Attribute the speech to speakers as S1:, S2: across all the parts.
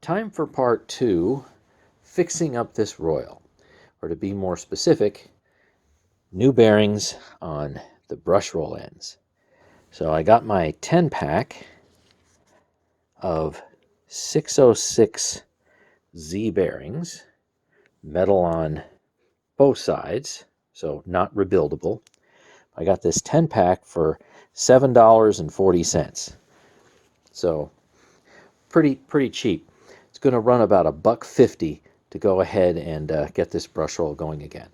S1: Time for part 2, fixing up this royal, or to be more specific, new bearings on the brush roll ends. So I got my 10-pack of 606 Z bearings, metal on both sides, so not rebuildable. I got this 10-pack for $7.40. So pretty cheap. It's going to run about $1.50 to go ahead and get this brush roll going again.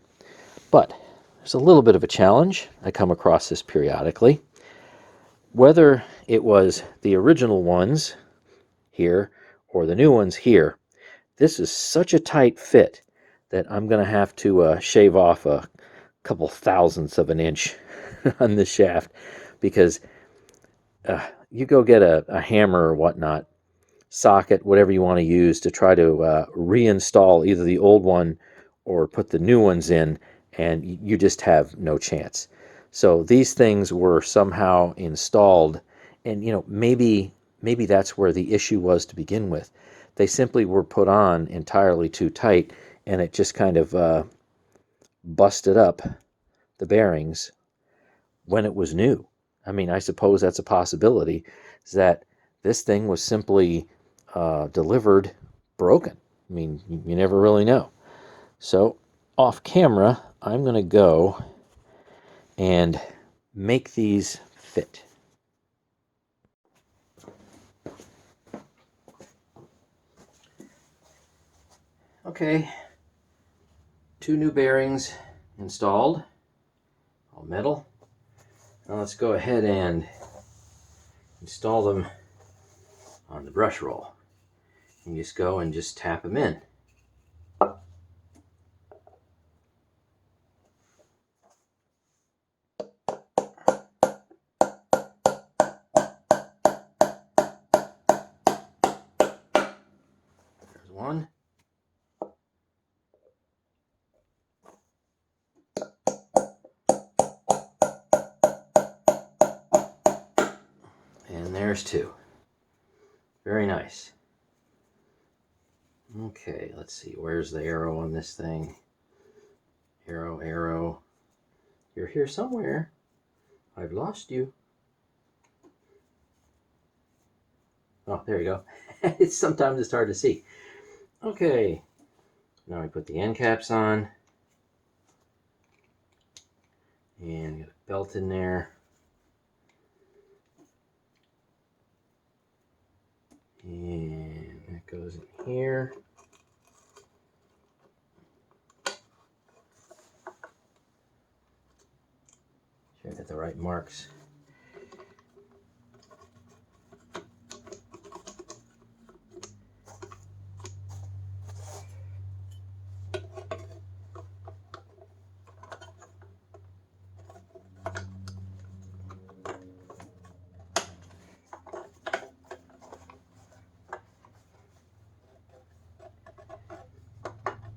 S1: But there's a little bit of a challenge. I come across this periodically. Whether it was the original ones here or the new ones here, this is such a tight fit that I'm going to have to shave off a couple thousandths of an inch on this shaft, because you go get a hammer or whatnot, socket, whatever you want to use to try to reinstall either the old one or put the new ones in, and you just have no chance. So these things were somehow installed, and maybe that's where the issue was to begin with. They simply were put on entirely too tight, and it just kind of busted up the bearings when it was new. I mean, I suppose that's a possibility, is that this thing was simply delivered broken. I mean, you never really know. So off camera, I'm going to go and make these fit. Okay, 2 new bearings installed, all metal. Now let's go ahead and install them on the brush roll. You just go and just tap them in. There's one. And there's 2. Very nice. Okay, let's see. Where's the arrow on this thing? Arrow. You're here somewhere. I've lost you. Oh, there you go. Sometimes it's hard to see. Okay. Now I put the end caps on. And get a belt in there. And that goes in here. Sure I got the right marks.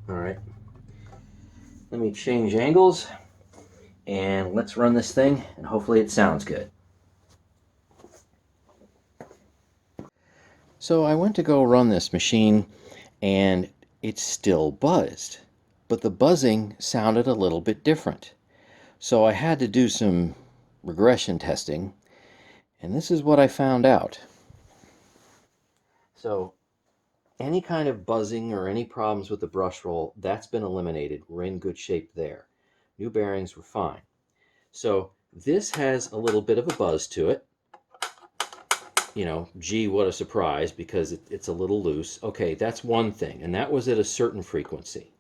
S1: All right. Let me change angles, and let's run this thing, and hopefully it sounds good. So I went to go run this machine, and it still buzzed, but the buzzing sounded a little bit different. So I had to do some regression testing, and this is what I found out. So any kind of buzzing or any problems with the brush roll, that's been eliminated. We're in good shape there. New bearings were fine. So this has a little bit of a buzz to it. Gee, what a surprise, because it's a little loose. Okay, that's one thing, and that was at a certain frequency.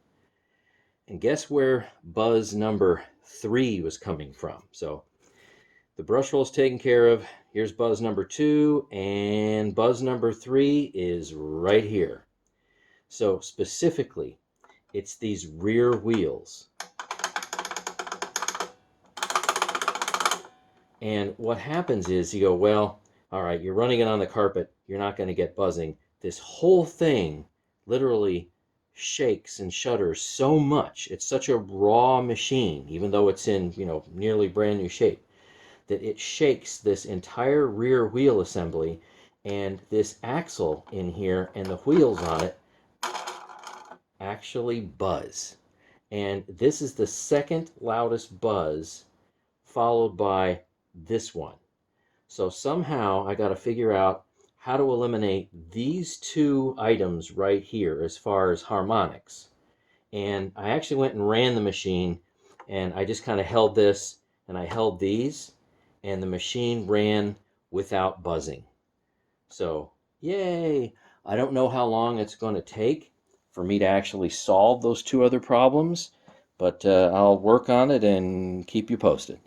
S1: And guess where buzz number 3 was coming from? So the brush roll is taken care of. Here's buzz number 2, and buzz number 3 is right here. So specifically, it's these rear wheels. And what happens is you go, well, all right, you're running it on the carpet, you're not going to get buzzing. This whole thing literally shakes and shudders so much. It's such a raw machine, even though it's in, nearly brand new shape, that it shakes this entire rear wheel assembly, and this axle in here and the wheels on it actually buzz. And this is the second loudest buzz, followed by this one. So somehow I got to figure out how to eliminate these two items right here as far as harmonics. And I actually went and ran the machine, and I just kind of held this and I held these, and the machine ran without buzzing. So, yay! I don't know how long it's going to take for me to actually solve those two other problems, but I'll work on it and keep you posted.